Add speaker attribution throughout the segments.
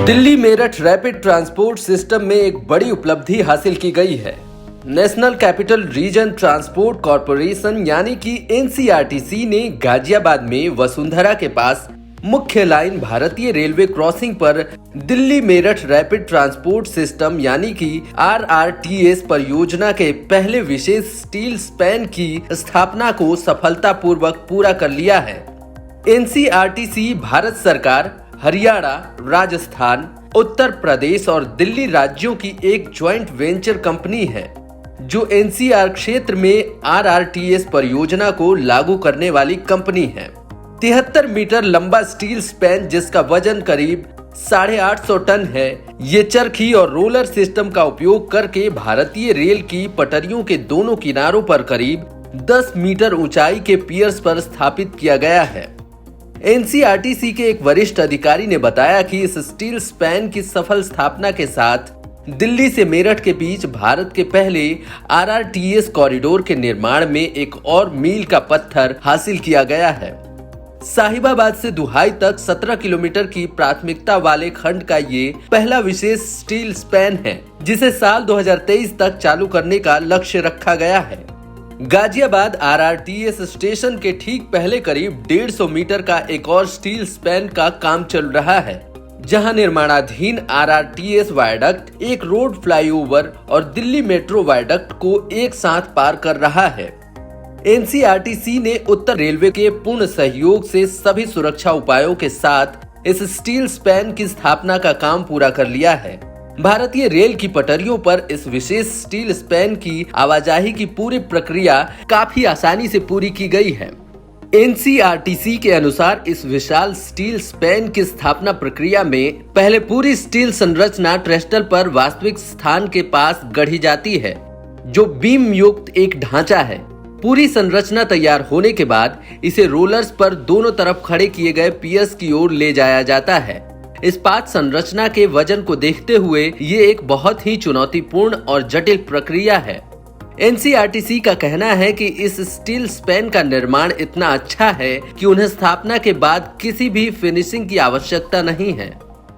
Speaker 1: Delhi Meerut rapid transport system में एक बड़ी उपलब्धि हासिल की गई है। National capital region transport corporation यानी कि एनसीआरटीसी ने गाजियाबाद में वसुंधरा के पास मुख्य लाइन भारतीय रेलवे क्रॉसिंग पर Delhi Meerut rapid transport system यानी कि आरआरटीएस परियोजना के पहले विशेष स्टील स्पैन की स्थापना को सफलतापूर्वक पूरा कर लिया है। एनसीआरटीसी भारत सरकार, हरियाणा, राजस्थान, उत्तर प्रदेश और दिल्ली राज्यों की एक ज्वाइंट वेंचर कंपनी है जो एनसीआर क्षेत्र में आरआरटीएस परियोजना को लागू करने वाली कंपनी है। 73 मीटर लंबा स्टील स्पैन जिसका वजन करीब 850 टन है, ये चरखी और रोलर सिस्टम का उपयोग करके भारतीय रेल की पटरियों के दोनों किनारों पर करीब 10 मीटर ऊंचाई के पियर्स पर स्थापित किया गया है। एनसीआरटीसी के एक वरिष्ठ अधिकारी ने बताया कि इस स्टील स्पैन की सफल स्थापना के साथ दिल्ली से मेरठ के बीच भारत के पहले आरआरटीएस कॉरिडोर के निर्माण में एक और मील का पत्थर हासिल किया गया है। साहिबाबाद से दुहाई तक 17 किलोमीटर की प्राथमिकता वाले खंड का ये पहला विशेष स्टील स्पैन है जिसे साल 2023 तक चालू करने का लक्ष्य रखा गया है। गाजियाबाद आरआरटीएस स्टेशन के ठीक पहले करीब 150 मीटर का एक और स्टील स्पैन का काम चल रहा है, जहां निर्माणाधीन आरआरटीएस वायडक्ट एक रोड फ्लाईओवर और दिल्ली मेट्रो वायडक्ट को एक साथ पार कर रहा है। एनसीआरटीसी ने उत्तर रेलवे के पूर्ण सहयोग से सभी सुरक्षा उपायों के साथ इस स्टील स्पैन की स्थापना का काम पूरा कर लिया है। भारतीय रेल की पटरियों पर इस विशेष स्टील स्पैन की आवाजाही की पूरी प्रक्रिया काफी आसानी से पूरी की गई है। एनसीआरटीसी के अनुसार इस विशाल स्टील स्पैन की स्थापना प्रक्रिया में पहले पूरी स्टील संरचना ट्रेस्टल पर वास्तविक स्थान के पास गढ़ी जाती है, जो बीम युक्त एक ढांचा है। पूरी संरचना तैयार होने के बाद इसे रोलर्स पर दोनों तरफ खड़े किए गए पियर्स की ओर ले जाया जाता है। इस्पात संरचना के वजन को देखते हुए ये एक बहुत ही चुनौतीपूर्ण और जटिल प्रक्रिया है। एनसीआरटीसी का कहना है कि इस स्टील स्पैन का निर्माण इतना अच्छा है कि उन्हें स्थापना के बाद किसी भी फिनिशिंग की आवश्यकता नहीं है।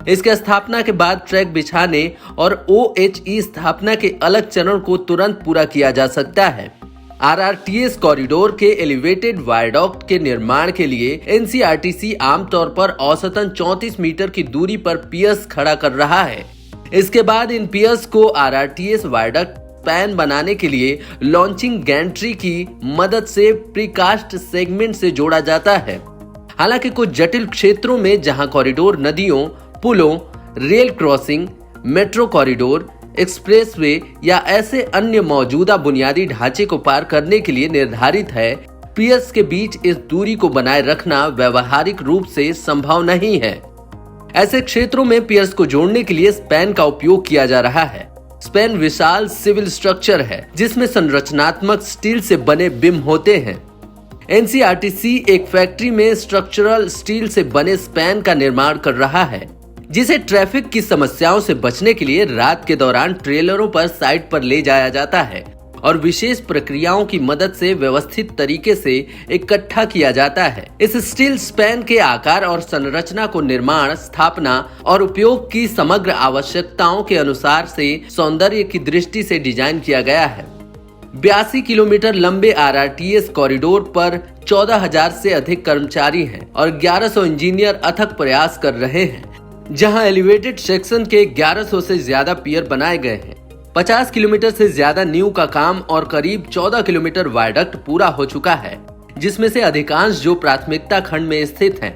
Speaker 1: इसके स्थापना के बाद ट्रैक बिछाने और ओएचई स्थापना के अलग चरण को तुरंत पूरा किया जा सकता है। आरआरटीएस कॉरिडोर के एलिवेटेड वायडक्ट के निर्माण के लिए एनसीआरटीसी आमतौर पर औसतन 34 मीटर की दूरी पर पियर्स खड़ा कर रहा है। इसके बाद इन पियर्स को आरआरटीएस वायडक्ट स्पैन बनाने के लिए लॉन्चिंग गैंट्री की मदद से प्रीकास्ट सेगमेंट से जोड़ा जाता है। हालांकि कुछ जटिल क्षेत्रों में जहां कॉरिडोर नदियों, पुलों, rail crossing, metro corridor, expressway या ऐसे अन्य मौजूदा बुनियादी ढांचे को पार करने के लिए निर्धारित है, पियर्स के बीच इस दूरी को बनाए रखना व्यवहारिक रूप से संभव नहीं है। ऐसे क्षेत्रों में पियर्स को जोड़ने के लिए स्पैन का उपयोग किया जा रहा है। स्पैन विशाल सिविल स्ट्रक्चर है जिसमें संरचनात्मक स्टील से बने बिम होते हैं। एनसीआरटीसी एक फैक्ट्री में स्ट्रक्चरल स्टील से बने स्पैन का निर्माण कर रहा है, जिसे ट्रैफिक की समस्याओं से बचने के लिए रात के दौरान ट्रेलरों पर साइट पर ले जाया जाता है और विशेष प्रक्रियाओं की मदद से व्यवस्थित तरीके से इकट्ठा किया जाता है। इस स्टील स्पैन के आकार और संरचना को निर्माण, स्थापना और उपयोग की समग्र आवश्यकताओं के अनुसार से सौंदर्य की दृष्टि से डिजाइन किया गया है। 82 किलोमीटर लंबे आरआरटीएस कॉरिडोर पर 14,000 से अधिक कर्मचारी हैं और 1100 इंजीनियर अथक प्रयास कर रहे हैं, जहां एलिवेटेड सेक्शन के 1100 से ज्यादा पियर बनाए गए हैं। 50 किलोमीटर से ज्यादा नींव का काम और करीब 14 किलोमीटर वायडक्ट पूरा हो चुका है, जिसमें से अधिकांश जो प्राथमिकता खंड में स्थित हैं।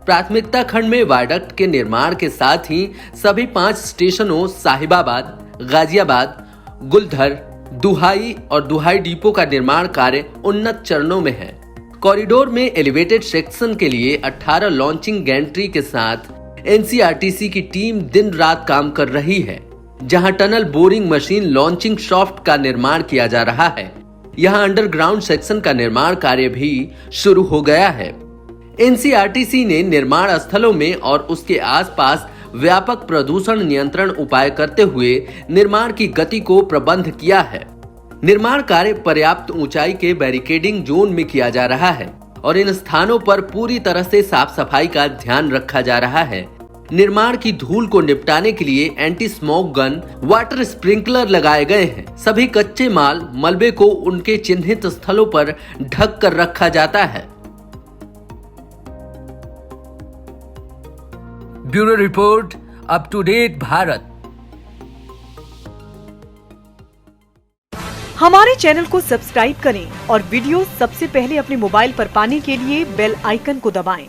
Speaker 1: प्राथमिकता खंड में वायडक्ट के निर्माण के साथ ही सभी 5 स्टेशनों साहिबाबाद, गाजियाबाद, गुलधर, दुहाई और दुहाई डिपो का निर्माण कार्य उन्नत चरणों में है। कॉरिडोर में एलिवेटेड सेक्शन के लिए 18 लॉन्चिंग गैंट्री के साथ एनसीआरटीसी की टीम दिन रात काम कर रही है, जहां tunnel boring machine launching shaft का निर्माण किया जा रहा है। यहां अंडरग्राउंड सेक्शन का निर्माण कार्य भी शुरू हो गया है। एनसीआरटीसी ने निर्माण स्थलों में और उसके आसपास व्यापक प्रदूषण नियंत्रण उपाय करते हुए निर्माण की गति को प्रबंध किया है। निर्माण कार्य पर्याप्त ऊंचाई के बैरिकेडिंग जोन में किया जा रहा है। और इन स्थानों पर पूरी तरह से साफ सफाई का ध्यान रखा जा रहा है। निर्माण की धूल को निपटाने के लिए anti smoke gun, water sprinkler लगाए गए हैं। सभी कच्चे माल मलबे को उनके चिन्हित स्थलों पर ढक कर रखा जाता है। Bureau report, up to date Bharat.
Speaker 2: हमारे चैनल को सब्सक्राइब करें और वीडियो सबसे पहले अपने मोबाइल पर पाने के लिए बेल आइकन को दबाएं।